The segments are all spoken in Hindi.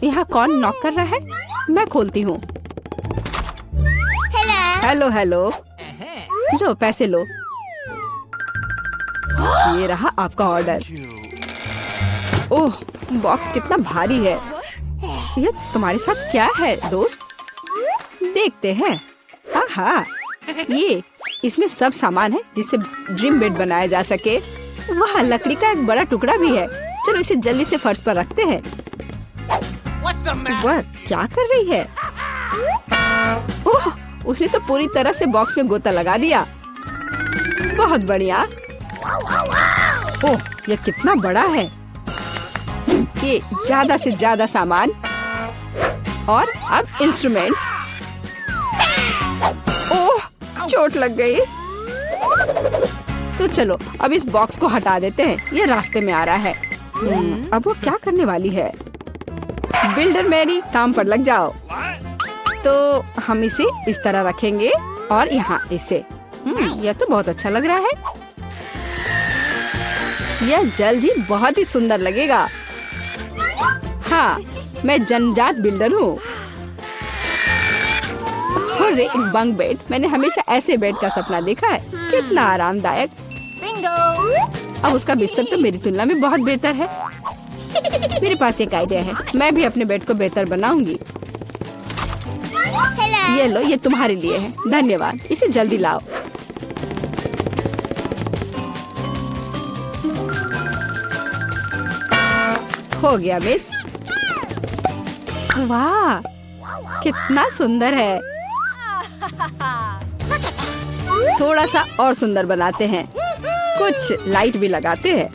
यहाँ कौन नॉक कर रहा है? मैं खोलती हूँ। Hello hello. लो पैसे लो। ये रहा आपका ऑर्डर। ओह, बॉक्स कितना भारी है। ये तुम्हारे साथ क्या है दोस्त? देखते हैं। हाँ, ये इसमें सब सामान है जिससे ड्रीम बेड बनाया जा सके। वहाँ लकड़ी का एक बड़ा टुकड़ा भी है। चलो इसे जल्दी से फर्श पर रखते हैं। वह क्या कर रही है? ओह, उसने तो पूरी तरह से बॉक्स में गोता लगा दिया। बहुत बढ़िया। ओह, यह कितना बड़ा है। ये ज्यादा से ज्यादा सामान और अब इंस्ट्रूमेंट्स। ओह, चोट लग गई। तो चलो अब इस बॉक्स को हटा देते हैं। ये रास्ते में आ रहा है। अब वो क्या करने वाली है? बिल्डर मैरी, काम पर लग जाओ। तो हम इसे इस तरह रखेंगे और यहाँ इसे। यह तो बहुत अच्छा लग रहा है। यह जल्द ही बहुत ही सुंदर लगेगा। हाँ, मैं जन्मजात बिल्डर हूँ। एक बंक बेड, मैंने हमेशा ऐसे बेड का सपना देखा है। कितना आरामदायक। अब उसका बिस्तर तो मेरी तुलना में बहुत बेहतर है। मेरे पास एक आइडिया है। मैं भी अपने बेड को बेहतर बनाऊंगी। ये लो, ये तुम्हारे लिए है। धन्यवाद। इसे जल्दी लाओ। हो गया मिस। वाह, कितना सुंदर है। थोड़ा सा और सुंदर बनाते हैं। कुछ लाइट भी लगाते हैं।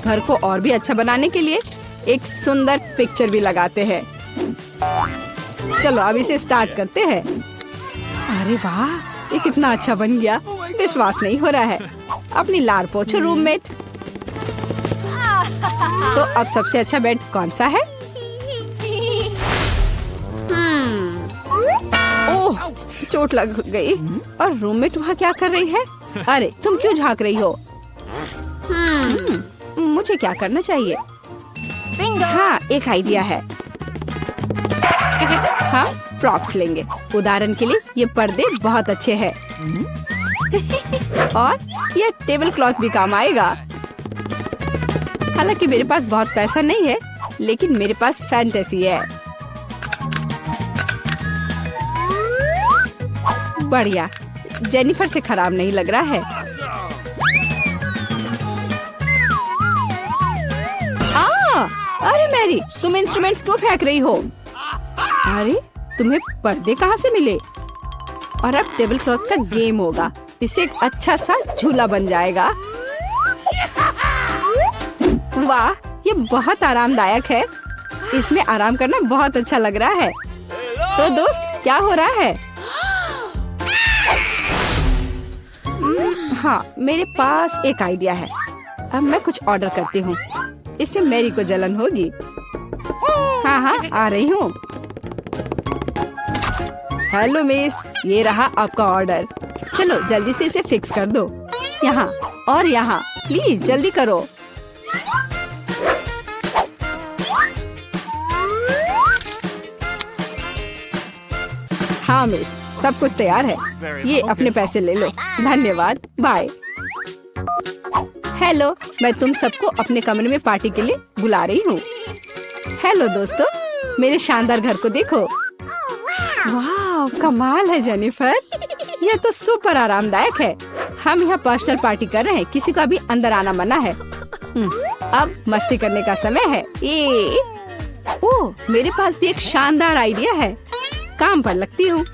घर को और भी अच्छा बनाने के लिए एक सुंदर पिक्चर भी लगाते हैं। चलो अब इसे स्टार्ट करते हैं। अरे वाह, ये कितना अच्छा बन गया। विश्वास नहीं हो रहा है। अपनी लार पोछो रूममेट। तो अब सबसे अच्छा बेड कौन सा है? ओह, चोट लग गई। और रूममेट वहाँ क्या कर रही है? अरे तुम क्यों झांक रही हो? मुझे क्या करना चाहिए? हाँ, एक आइडिया है। हाँ, प्रॉप्स लेंगे। उदाहरण के लिए ये पर्दे बहुत अच्छे हैं। और ये टेबल क्लॉथ भी काम आएगा। हालांकि मेरे पास बहुत पैसा नहीं है, लेकिन मेरे पास फैंटेसी है। बढ़िया, जेनिफर से खराब नहीं लग रहा है। अरे मैरी, तुम इंस्ट्रूमेंट्स क्यों फेंक रही हो? अरे, तुम्हें पर्दे कहाँ से मिले? और अब टेबल क्लॉथ का गेम होगा। इससे एक अच्छा सा झूला बन जाएगा। वाह, ये बहुत आरामदायक है। इसमें आराम करना बहुत अच्छा लग रहा है। तो दोस्त, क्या हो रहा है? हाँ, मेरे पास एक आइडिया है। अब मैं कुछ ऑर्डर करती हूँ। इससे मैरी को जलन होगी। हाँ, आ रही हूँ। हेलो मिस, ये रहा आपका ऑर्डर। चलो जल्दी से इसे फिक्स कर दो। यहाँ और यहाँ, प्लीज जल्दी करो। हाँ मिस, सब कुछ तैयार है। ये अपने पैसे ले लो। धन्यवाद, बाय। हेलो, मैं तुम सबको अपने कमरे में पार्टी के लिए बुला रही हूँ। हेलो दोस्तों, मेरे शानदार घर को देखो। वाह, कमाल है जेनिफर। यह तो सुपर आरामदायक है। हम यहाँ पर्सनल पार्टी कर रहे हैं। किसी को अभी अंदर आना मना है। अब मस्ती करने का समय है। ओह, मेरे पास भी एक शानदार आइडिया है। काम पर लगती हूँ।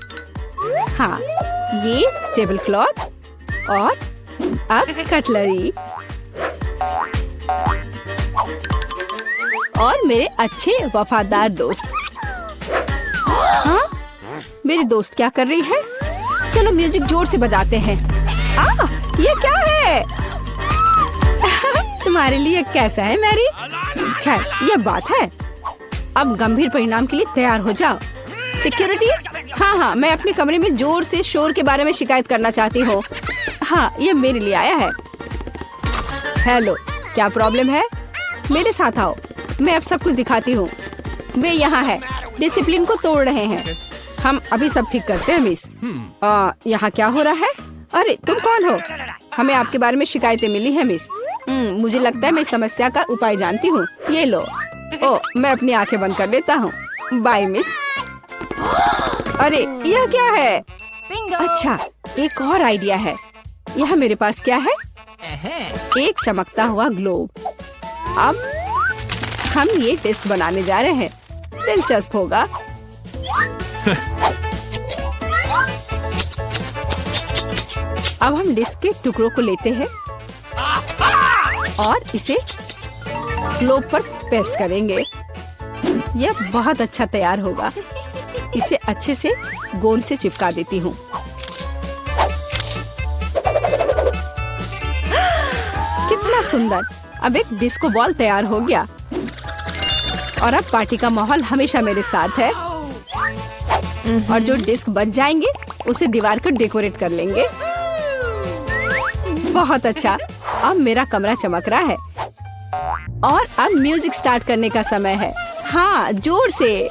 हाँ, ये टेबल क्लॉथ और अब कटलरी और मेरे अच्छे वफादार दोस्त। हाँ, मेरी दोस्त क्या कर रही है? चलो म्यूजिक जोर से बजाते हैं। ये क्या है? तुम्हारे लिए कैसा है मैरी? खैर, ये बात है। अब गंभीर परिणाम के लिए तैयार हो जाओ। सिक्योरिटी, हाँ, मैं अपने कमरे में जोर से शोर के बारे में शिकायत करना चाहती हूँ। हाँ, ये मेरे लिए आया है। हेलो, क्या प्रॉब्लम है? मेरे साथ आओ, मैं अब सब कुछ दिखाती हूँ। वे यहाँ है, डिसिप्लिन को तोड़ रहे हैं। हम अभी सब ठीक करते हैं मिस। यहाँ क्या हो रहा है? अरे तुम कौन हो? हमें आपके बारे में शिकायतें मिली है मिस। मुझे लगता है मैं इस समस्या का उपाय जानती हूँ। ये लो। ओ, मैं अपनी आंखें बंद कर लेता हूँ। Bye miss. अरे यह क्या है? अच्छा, एक और आइडिया है। यहाँ मेरे पास क्या है? एक चमकता हुआ ग्लोब। अब हम ये टेस्ट बनाने जा रहे हैं। दिलचस्प होगा। अब हम डिस्क के टुकड़ों को लेते हैं और इसे ग्लोब पर पेस्ट करेंगे। यह बहुत अच्छा तैयार होगा। इसे अच्छे से गोंद से चिपका देती हूँ। कितना सुंदर। अब एक डिस्को बॉल तैयार हो गया और अब पार्टी का माहौल हमेशा मेरे साथ है। और जो डिस्क बच जाएंगे उसे दीवार को डेकोरेट कर लेंगे। बहुत अच्छा। अब मेरा कमरा चमक रहा है और अब म्यूजिक स्टार्ट करने का समय है। हाँ, जोर से।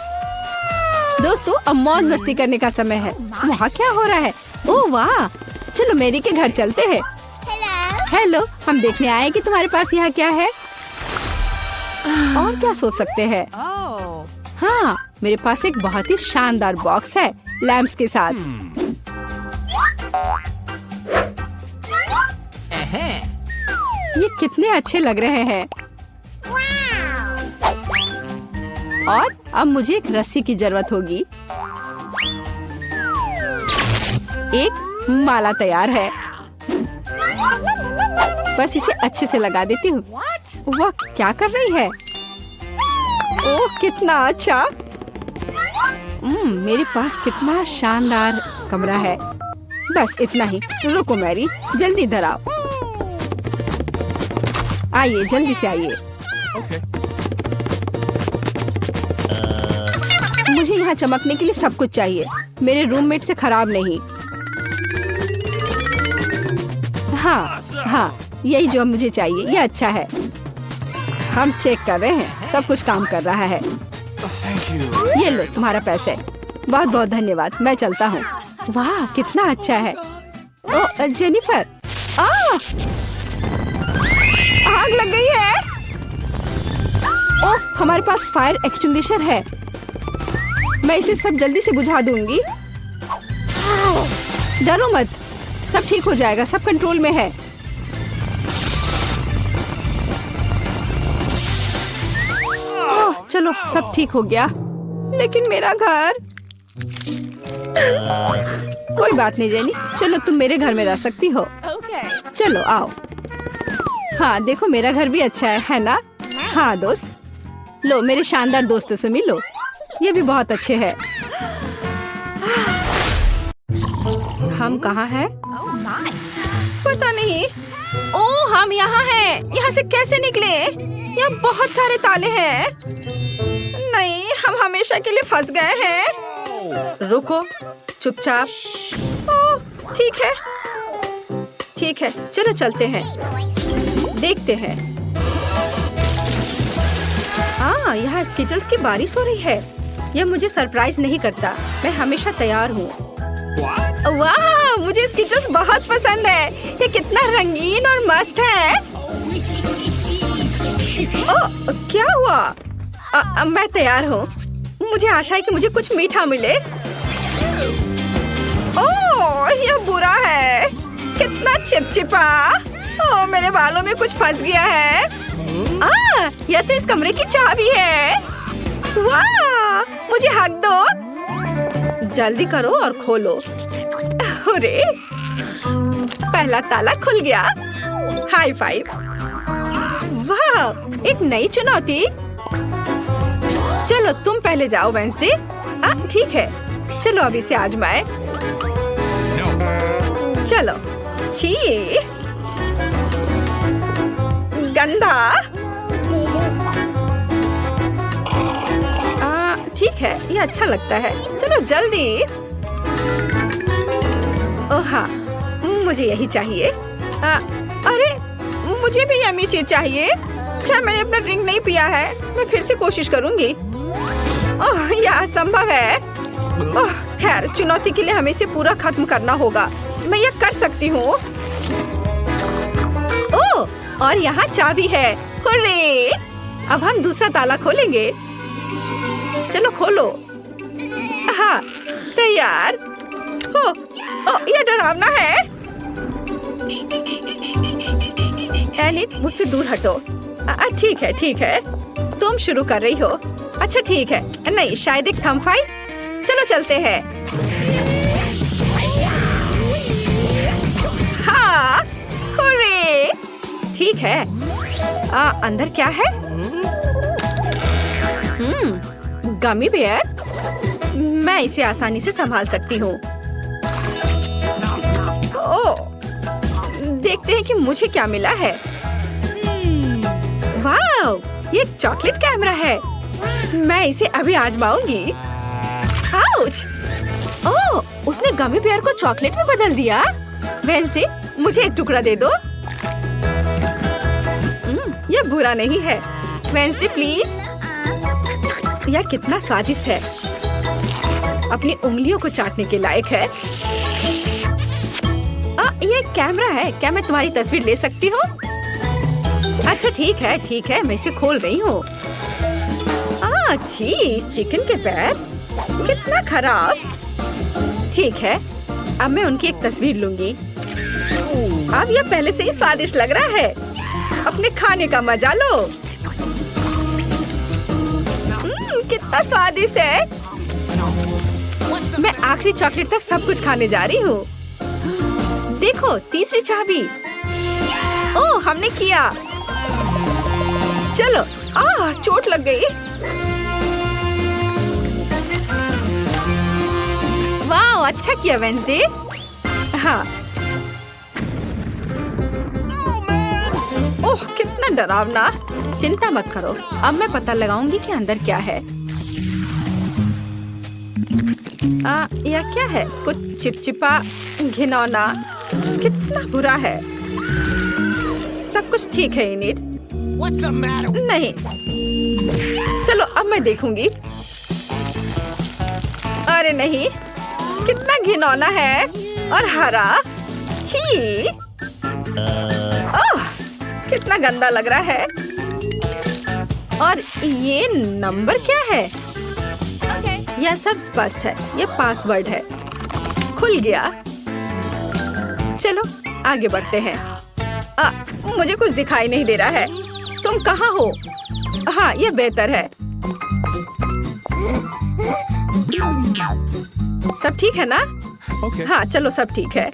दोस्तों, अब मौज मस्ती करने का समय है। वहाँ क्या हो रहा है? ओह वाह, चलो मेरी के घर चलते हैं। हेलो, हम देखने आए कि तुम्हारे पास यहाँ क्या है। और क्या सोच सकते हैं? हाँ, मेरे पास एक बहुत ही शानदार बॉक्स है लैंप्स के साथ। ये कितने अच्छे लग रहे हैं। और अब मुझे एक रस्सी की जरूरत होगी। एक माला तैयार है। बस इसे अच्छे से लगा देती हूँ। वह क्या कर रही है? ओह, कितना अच्छा। मेरे पास कितना शानदार कमरा है। बस इतना ही। रुको मैरी, जल्दी इधर आओ। आइए, जल्दी से आइए। मुझे यहाँ चमकने के लिए सब कुछ चाहिए। मेरे रूममेट से खराब नहीं। हाँ, यही जो मुझे चाहिए। ये अच्छा है। हम चेक कर रहे हैं, सब कुछ काम कर रहा है। ये लो तुम्हारा पैसे। बहुत बहुत धन्यवाद। मैं चलता हूँ। वाह, कितना अच्छा है। ओ जेनिफर, आग लग गई है। ओह, हमारे पास फायर एक्सटिंग्विशर है। मैं इसे सब जल्दी से बुझा दूंगी। डरो मत, सब ठीक हो जाएगा। सब कंट्रोल में है। ओह, चलो सब ठीक हो गया। लेकिन मेरा घर। कोई बात नहीं जेनी, चलो तुम मेरे घर में रह सकती हो। चलो आओ। हाँ, देखो मेरा घर भी अच्छा है ना? हाँ दोस्त, लो मेरे शानदार दोस्तों से मिलो। ये भी बहुत अच्छे हैं। हम कहाँ हैं? पता नहीं। ओह, हम यहाँ हैं। यहाँ से कैसे निकले? यहाँ बहुत सारे ताले हैं। नहीं, हम हमेशा के लिए फंस गए हैं। रुको, चुपचाप। ओह, ठीक है। ठीक है, चलो चलते हैं। देखते हैं। हाँ, यहाँ स्किटल्स की बारिश हो रही है। यह मुझे सरप्राइज नहीं करता। मैं हमेशा तैयार हूँ। वाह, मुझे स्किटल्स बहुत पसंद है। ये कितना रंगीन और मस्त है। ओह, क्या हुआ? मैं तैयार हूँ। मुझे आशा है कि मुझे कुछ मीठा मिले। ओह, यह बुरा है। कितना चिपचिपा। ओह, मेरे बालों में कुछ फंस गया है। यह तो इस कमरे की चाबी है। वाह, मुझे हक दो। जल्दी करो और खोलो। अरे, पहला ताला खुल गया। High five. वाह, एक नई चुनौती। चलो तुम पहले जाओ वेंसडे। ठीक है, चलो अभी से आजमाए। चलो। छी, गंदा। ठीक है, ये अच्छा लगता है। चलो जल्दी। ओह हाँ, मुझे यही चाहिए। अरे मुझे भी यम्मी चीज चाहिए। क्या मैंने अपना ड्रिंक नहीं पिया है? मैं फिर से कोशिश करूंगी। ओह, यह असंभव है। ओह, खैर, चुनौती के लिए हमें इसे पूरा खत्म करना होगा। मैं यह कर सकती हूँ। ओह, और यहाँ चाबी है। हुर्रे! अब हम दूसरा ताला खोलेंगे। चलो खोलो। हाँ, तैयार। यह डरावना है। एलिट, मुझसे दूर हटो। ठीक है, ठीक है। तुम शुरू कर रही हो। अच्छा ठीक है। नहीं, शायद एक थंब फाइट। चलो चलते हैं। हाँ, हुर्रे! ठीक है। अंदर क्या है? Gummy bear. मैं इसे आसानी से संभाल सकती हूँ। ओह, देखते हैं कि मुझे क्या मिला है। वाव, ये एक चॉकलेट कैमरा है। मैं इसे अभी आजमाऊंगी। आउच! ओह, उसने गमी बेयर को चॉकलेट में बदल दिया। वेंसडे, मुझे एक टुकड़ा दे दो। यह बुरा नहीं है। Wednesday please. यह कितना स्वादिष्ट है। अपनी उंगलियों को चाटने के लायक है। ये कैमरा है। क्या मैं तुम्हारी तस्वीर ले सकती हूँ? अच्छा ठीक है, ठीक है। मैं इसे खोल रही हूँ। चिकन के पैर, कितना खराब। ठीक है, अब मैं उनकी एक तस्वीर लूंगी। अब यह पहले से ही स्वादिष्ट लग रहा है। अपने खाने का मजा लो। कितना स्वादिष्ट है। मैं आखिरी चॉकलेट तक सब कुछ खाने जा रही हूँ। देखो, तीसरी चाबी। ओह, हमने किया। चलो। चोट लग गई। वाह, अच्छा किया वेंसडे। हाँ। ओह, कितना डरावना। चिंता मत करो, अब मैं पता लगाऊंगी कि अंदर क्या है। यह क्या है? कुछ चिपचिपा, घिनौना। कितना बुरा है। सब कुछ ठीक है इनिट? नहीं। चलो, अब मैं देखूंगी। अरे नहीं, कितना घिनौना है और हरा। छी! ओह, कितना गंदा लग रहा है। और ये नंबर क्या है? यह सब स्पष्ट है। यह पासवर्ड है। खुल गया। चलो आगे बढ़ते हैं। मुझे कुछ दिखाई नहीं दे रहा है। तुम कहाँ हो? हाँ, यह बेहतर है। सब ठीक है ना? हाँ, चलो सब ठीक है।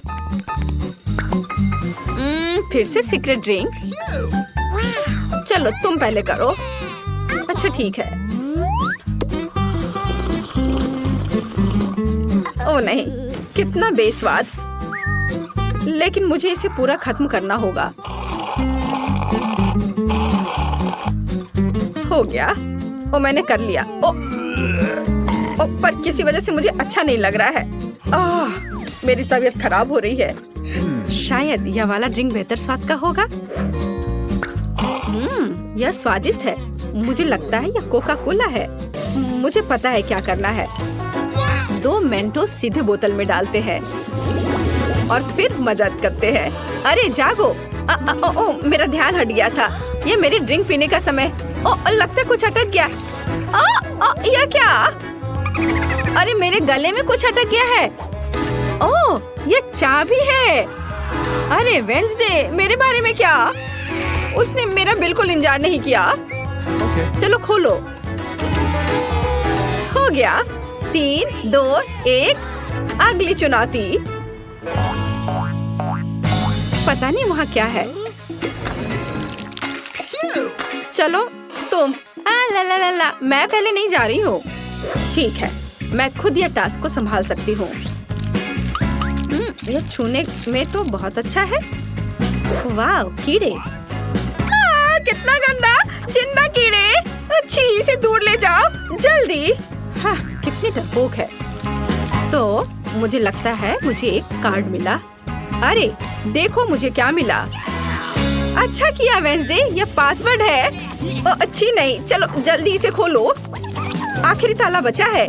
फिर से सीक्रेट ड्रिंक। चलो तुम पहले करो। अच्छा ठीक है। ओह नहीं, कितना बेस्वाद। लेकिन मुझे इसे पूरा खत्म करना होगा। हो गया। ओ, मैंने कर लिया। पर किसी वजह से मुझे अच्छा नहीं लग रहा है। मेरी तबीयत खराब हो रही है। शायद यह वाला ड्रिंक बेहतर स्वाद का होगा। यह स्वादिष्ट है। मुझे लगता है यह कोका कोला है। मुझे पता है क्या करना है। 2 मेंटोस सीधे बोतल में डालते हैं और फिर मजाक करते हैं। अरे जागो। मेरा ध्यान हट गया था। ये मेरी ड्रिंक पीने का समय। लगता है कुछ अटक गया। यह क्या? अरे मेरे गले में कुछ अटक गया है। ओह, ये चाबी है। अरे वेंसडे, मेरे बारे में क्या? उसने मेरा बिल्कुल इंतजार नहीं किया। चलो खोलो। हो गया। 3, 2, 1। अगली चुनौती। पता नहीं वहाँ क्या है। चलो तुम। ला ला ला ला, मैं पहले नहीं जा रही हूँ। ठीक है, मैं खुद यह टास्क को संभाल सकती हूँ। यह छूने में तो बहुत अच्छा है। वाह, कीड़े। कितना गंदा, जिंदा कीड़े। अच्छी, इसे दूर ले जाओ जल्दी। हाँ, कितनी डरपोक है। तो मुझे लगता है मुझे एक कार्ड मिला। अरे देखो मुझे क्या मिला। अच्छा किया वेंसडे, ये पासवर्ड है। अच्छी नहीं, चलो जल्दी इसे खोलो। आखिरी ताला बचा है।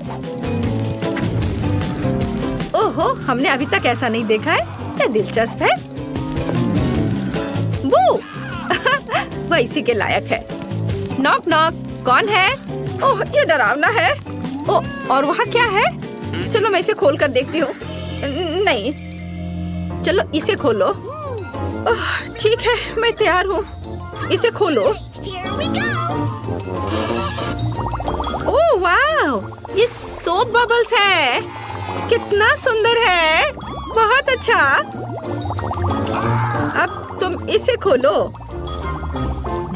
ओहो, हमने अभी तक ऐसा नहीं देखा है। क्या दिलचस्प है। वो वह इसी के लायक है। नॉक नॉक, कौन है? ओह, ये डरावना है। ओह, और वहाँ क्या है? चलो मैं इसे खोल कर देखती हूँ। नहीं, चलो इसे खोलो। ओह, ठीक है, मैं तैयार हूँ। इसे खोलो। ओह वाह, ये सोप बबल्स है। कितना सुंदर है, बहुत अच्छा। अब तुम इसे खोलो।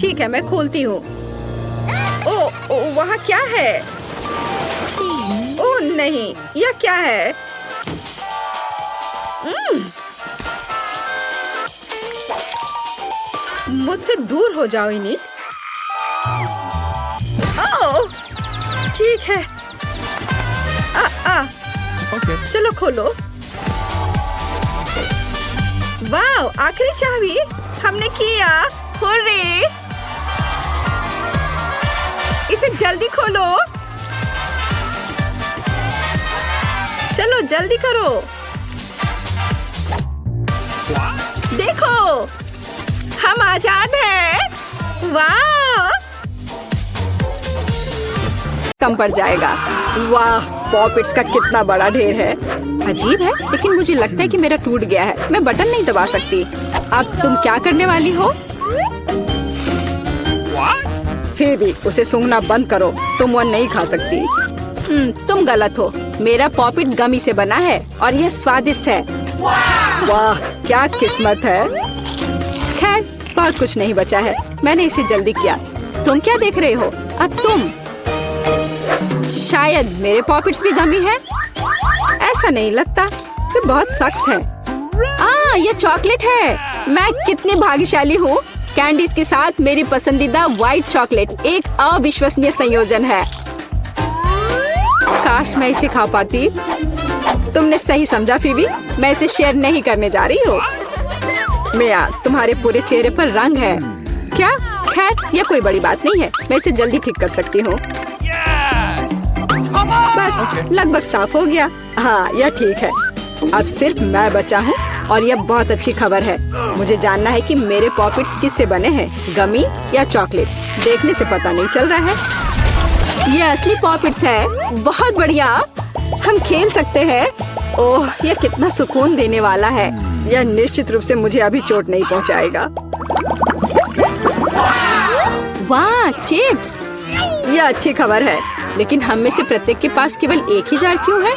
ठीक है, मैं खोलती हूँ। ओह, वहाँ क्या है? ओह नहीं, यह क्या है? मुझसे दूर हो जाओ इनिट। ओह, ठीक है। Okay. चलो खोलो। वाह, आखिरी चाबी हमने किया। हुर्रे! इसे जल्दी खोलो। चलो जल्दी करो। देखो, हम आजाद हैं। वाह, कम पड़ जाएगा। वाह, पॉपिट्स का कितना बड़ा ढेर है। अजीब है, लेकिन मुझे लगता है कि मेरा टूट गया है। मैं बटन नहीं दबा सकती। अब तुम क्या करने वाली हो? फिर भी उसे सूंघना बंद करो। तुम वो नहीं खा सकती। तुम गलत हो। मेरा पॉपिट गमी से बना है और यह स्वादिष्ट है। वाह, क्या किस्मत है। खैर, बहुत कुछ नहीं बचा है। मैंने इसे जल्दी किया। तुम क्या देख रहे हो? अब तुम। शायद मेरे पॉकेट्स भी गमी है। ऐसा नहीं लगता, ये बहुत सख्त है। ये चॉकलेट है। मैं कितनी भाग्यशाली हूँ। कैंडीज के साथ मेरी पसंदीदा व्हाइट चॉकलेट एक अविश्वसनीय संयोजन है। काश मैं इसे खा पाती। तुमने सही समझा फीबी, मैं इसे शेयर नहीं करने जा रही हूँ। मिया, तुम्हारे पूरे चेहरे पर रंग है। क्या? खैर, यह कोई बड़ी बात नहीं है। मैं इसे जल्दी ठीक कर सकती हूँ। बस लगभग साफ हो गया। हाँ, यह ठीक है। अब सिर्फ मैं बचा हूँ और यह बहुत अच्छी खबर है। मुझे जानना है कि मेरे पॉकेट्स किससे बने हैं, गमी या चॉकलेट। देखने से पता नहीं चल रहा है। ये असली पॉकेट्स है। बहुत बढ़िया, हम खेल सकते हैं। ओह, यह कितना सुकून देने वाला है। यह निश्चित रूप से मुझे अभी चोट नहीं पहुँचाएगा। वाह, चिप्स। यह अच्छी खबर है, लेकिन हम में से प्रत्येक के पास केवल एक ही जार क्यों है?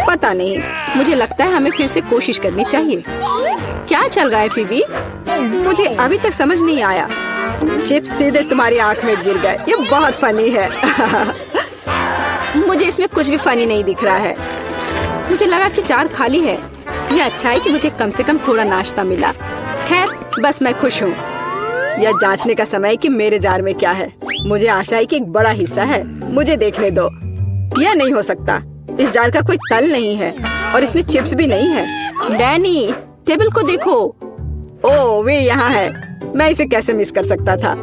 पता नहीं। मुझे लगता है हमें फिर से कोशिश करनी चाहिए। क्या चल रहा है फीबी? मुझे अभी तक समझ नहीं आया। चिप्स सीधे तुम्हारी आंख में गिर गए। ये बहुत फनी है। मुझे इसमें कुछ भी फनी नहीं दिख रहा है। मुझे लगा कि जार खाली है। यह अच्छा है कि मुझे कम से कम थोड़ा नाश्ता मिला। खैर, बस मैं खुश हूँ। यह जांचने का समय है कि मेरे जार में क्या है। मुझे आशा है कि एक बड़ा हिस्सा है। मुझे देखने दो। यह नहीं हो सकता। इस जार का कोई तल नहीं है और इसमें चिप्स भी नहीं है। डैनी, टेबल को देखो। ओह, वे यहाँ है। मैं इसे कैसे मिस कर सकता था?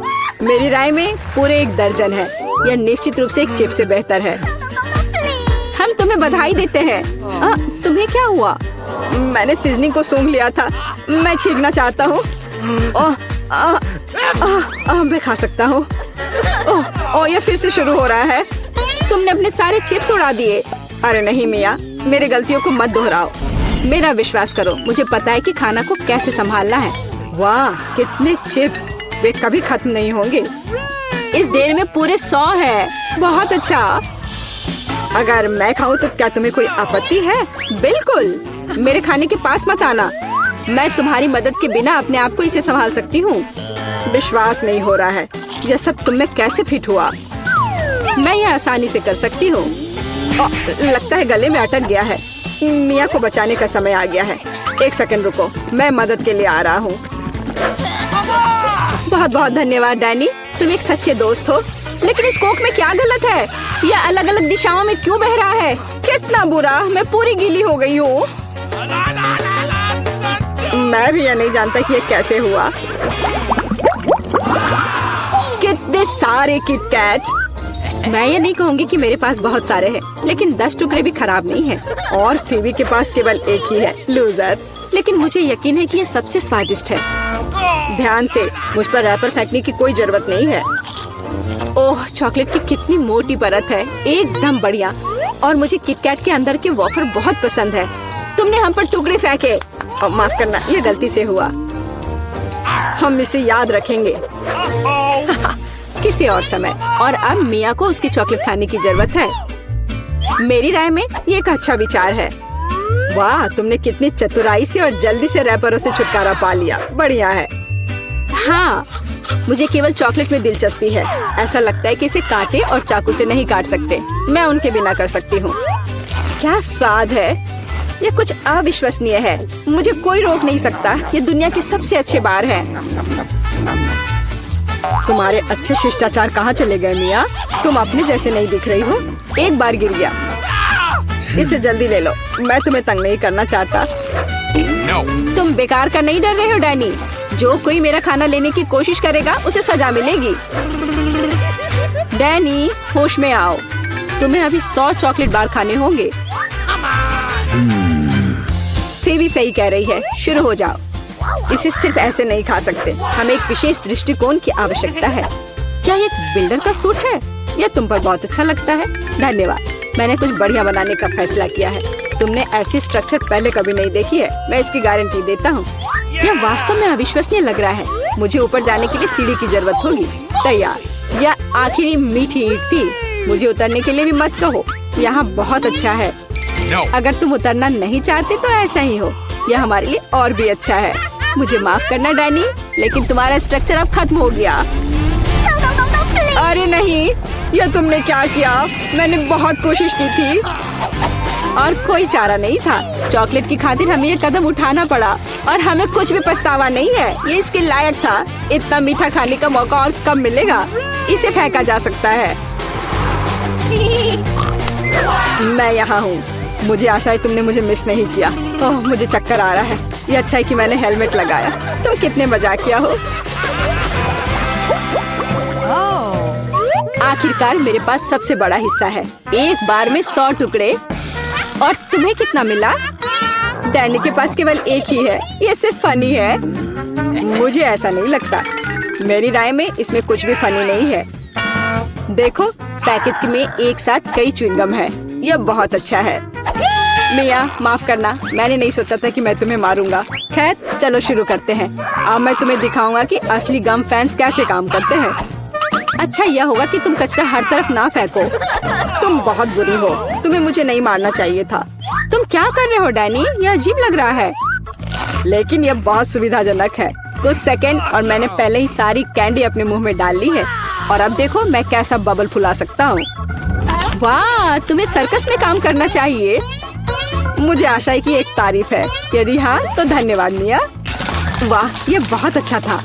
मेरी राय में पूरे 1 दर्जन है। यह निश्चित रूप से एक चिप से बेहतर है। हम तुम्हें बधाई देते हैं। तुम्हें क्या हुआ? मैंने सीजनिंग को सूंघ लिया था। मैं छींकना चाहता हूँ। मैं खा सकता हूँ। ओह, यह फिर से शुरू हो रहा है। तुमने अपने सारे चिप्स उड़ा दिए। अरे नहीं मिया, मेरी गलतियों को मत दोहराओ। मेरा विश्वास करो, मुझे पता है कि खाना को कैसे संभालना है। वाह, कितने चिप्स। वे कभी खत्म नहीं होंगे। इस ढेर में पूरे 100 है। बहुत अच्छा। अगर मैं खाऊं तो क्या तुम्हें कोई आपत्ति है? बिल्कुल। मेरे खाने के पास मत आना। मैं तुम्हारी मदद के बिना अपने आप को इसे संभाल सकती हूँ। विश्वास नहीं हो रहा है, यह सब तुम में कैसे फिट हुआ? मैं यह आसानी से कर सकती हूँ। लगता है गले में अटक गया है। मिया को बचाने का समय आ गया है। 1 सेकंड रुको, मैं मदद के लिए आ रहा हूँ। बहुत बहुत धन्यवाद डैनी, तुम एक सच्चे दोस्त हो। लेकिन इस कोक में क्या गलत है? यह अलग अलग दिशाओं में क्यों बह रहा है? कितना बुरा, मैं पूरी गीली हो गई हूँ। मैं भी यह नहीं जानता कि यह कैसे हुआ। कितने सारे किटकैट। मैं ये नहीं कहूँगी कि मेरे पास बहुत सारे हैं, लेकिन 10 टुकड़े भी खराब नहीं है। और फीवी के पास केवल एक ही है, लूजर। लेकिन मुझे यकीन है कि ये सबसे स्वादिष्ट है। ध्यान से, मुझ पर रैपर फेंकने की कोई जरूरत नहीं है। ओह, चॉकलेट की कितनी मोटी परत है, एकदम बढ़िया। और मुझे किटकैट के अंदर के वॉफर बहुत पसंद है। तुमने हम पर टुकड़े फेंके। माफ करना, ये गलती से हुआ। हम इसे याद रखेंगे किसी और समय। और अब मिया को उसकी चॉकलेट खाने की जरूरत है। मेरी राय में ये एक अच्छा विचार है। वाह, तुमने कितनी चतुराई से और जल्दी से रैपरों से छुटकारा पा लिया। बढ़िया है। हाँ, मुझे केवल चॉकलेट में दिलचस्पी है। ऐसा लगता है कि इसे कांटे और चाकू से नहीं काट सकते। मैं उनके बिना कर सकती हूँ। क्या स्वाद है, ये कुछ अविश्वसनीय है। मुझे कोई रोक नहीं सकता। ये दुनिया के सबसे अच्छे बार है। तुम्हारे अच्छे शिष्टाचार कहाँ चले गए मिया? तुम अपने जैसे नहीं दिख रही हो। एक बार गिर गया। इसे जल्दी ले लो, मैं तुम्हें तंग नहीं करना चाहता। तुम बेकार का नहीं डर रहे हो डैनी? जो कोई मेरा खाना लेने की कोशिश करेगा उसे सजा मिलेगी। डैनी, होश में आओ। तुम्हें अभी 100 चॉकलेट बार खाने होंगे। फिर भी सही कह रही है, शुरू हो जाओ। इसे सिर्फ ऐसे नहीं खा सकते, हमें एक विशेष दृष्टिकोण की आवश्यकता है। क्या ये बिल्डर का सूट है? यह तुम पर बहुत अच्छा लगता है। धन्यवाद, मैंने कुछ बढ़िया बनाने का फैसला किया है। तुमने ऐसी स्ट्रक्चर पहले कभी नहीं देखी है, मैं इसकी गारंटी देता हूँ। यह वास्तव में अविश्वसनीय लग रहा है। मुझे ऊपर जाने के लिए सीढ़ी की जरूरत होगी। तैयार। यह आखिरी मीठी ईंट थी। मुझे उतरने के लिए भी मत कहो। यहाँ बहुत अच्छा है। अगर तुम उतरना नहीं चाहते तो ऐसा ही हो। यह हमारे लिए और भी अच्छा है। मुझे माफ करना डैनी, लेकिन तुम्हारा स्ट्रक्चर अब खत्म हो गया। अरे नहीं, यह तुमने क्या किया? मैंने बहुत कोशिश की थी और कोई चारा नहीं था। चॉकलेट की खातिर हमें ये कदम उठाना पड़ा और हमें कुछ भी पछतावा नहीं है। ये इसके लायक था। इतना मीठा खाने का मौका और कब मिलेगा? इसे फेंका जा सकता है। मैं यहाँ हूँ। मुझे आशा है तुमने मुझे मिस नहीं किया। ओह, मुझे चक्कर आ रहा है। ये अच्छा है कि मैंने हेलमेट लगाया। तुम कितने मजाकिया हो। आखिरकार मेरे पास सबसे बड़ा हिस्सा है। एक बार में 100 टुकड़े। और तुम्हें कितना मिला? डैनी के पास केवल एक ही है। ये सिर्फ फनी है। मुझे ऐसा नहीं लगता। मेरी राय में इसमें कुछ भी फनी नहीं है। देखो, पैकेज में एक साथ कई च्युइंगम है। यह बहुत अच्छा है। मिया, माफ करना, मैंने नहीं सोचा था कि मैं तुम्हें मारूंगा। खैर, चलो शुरू करते हैं। अब मैं तुम्हें दिखाऊंगा कि असली गम फैंस कैसे काम करते हैं। अच्छा यह होगा कि तुम कचरा हर तरफ ना फेंको। तुम बहुत बुरी हो। तुम्हें मुझे नहीं मारना चाहिए था। तुम क्या कर रहे हो डैनी? यह अजीब लग रहा है। लेकिन यह बहुत सुविधाजनक है। कुछ सेकंड और मैंने पहले ही सारी कैंडी अपने मुंह में डाल ली है। और अब देखो मैं कैसा बबल फुला सकता हूँ। वाह, तुम्हें सर्कस में काम करना चाहिए। मुझे आशा है कि एक तारीफ है। यदि हाँ तो धन्यवाद मिया। वाह, ये बहुत अच्छा था।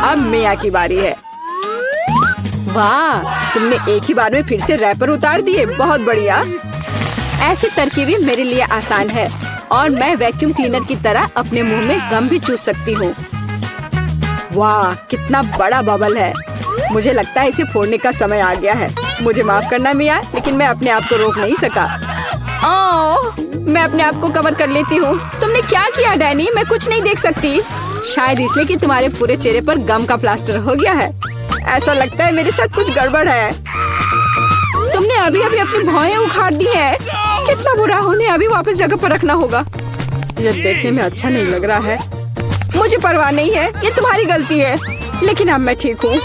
अब मिया की बारी है। वाह, तुमने एक ही बार में फिर से रैपर उतार दिए। बहुत बढ़िया। ऐसी तरकीबें मेरे लिए आसान है और मैं वैक्यूम क्लीनर की तरह अपने मुंह में गम भी चूस सकती हूँ। वाह, कितना बड़ा बबल है। मुझे लगता है इसे फोड़ने का समय आ गया है। मुझे माफ करना मिया, लेकिन मैं अपने आप को रोक नहीं सका। ओह, मैं अपने आप को कवर कर लेती हूँ। तुमने क्या किया डैनी? मैं कुछ नहीं देख सकती। शायद इसलिए कि तुम्हारे पूरे चेहरे पर गम का प्लास्टर हो गया है। ऐसा लगता है मेरे साथ कुछ गड़बड़ है। तुमने अभी अभी अपनी भौहें उखाड़ दी हैं। कितना बुरा, उन्हें अभी वापस जगह पर रखना होगा। यह देखने में अच्छा नहीं लग रहा है। मुझे परवाह नहीं है, ये तुम्हारी गलती है। लेकिन अब मैं ठीक हूँ।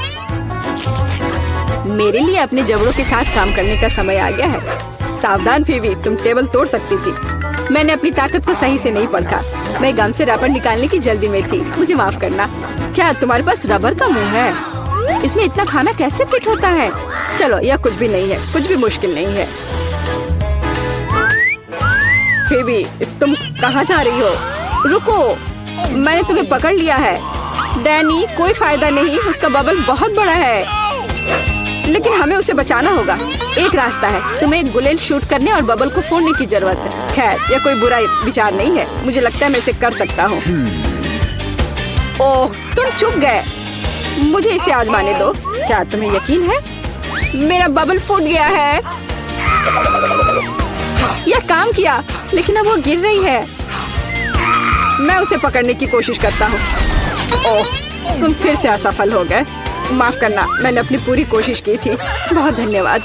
मेरे लिए अपने जबड़ों के साथ काम करने का समय आ गया है। सावधान फीवी, तुम टेबल तोड़ सकती थी। मैंने अपनी ताकत को सही से नहीं परखा। मैं गम से रबर निकालने की जल्दी में थी। मुझे माफ करना। क्या तुम्हारे पास रबर का मुंह है? इसमें इतना खाना कैसे फिट होता है? चलो, यह कुछ भी नहीं है। कुछ भी मुश्किल नहीं है। फीवी, तुम कहाँ जा रही हो? रुको, मैंने तुम्हें पकड़ लिया है। डैनी, कोई फायदा नहीं। उसका बबल बहुत बड़ा है, लेकिन हमें उसे बचाना होगा। एक रास्ता है, तुम्हें एक गुलेल शूट करने और बबल को फोड़ने की जरूरत है। खैर, यह कोई बुरा विचार नहीं है। मुझे लगता है मैं इसे कर सकता हूँ। ओह, तुम चूक गए। मुझे इसे आजमाने दो। क्या तुम्हें यकीन है? मेरा बबल फूट गया है। यह काम किया, लेकिन अब वो गिर रही है। मैं उसे पकड़ने की कोशिश करता हूँ। ओह, तुम फिर से असफल हो गए। माफ करना, मैंने अपनी पूरी कोशिश की थी। बहुत धन्यवाद।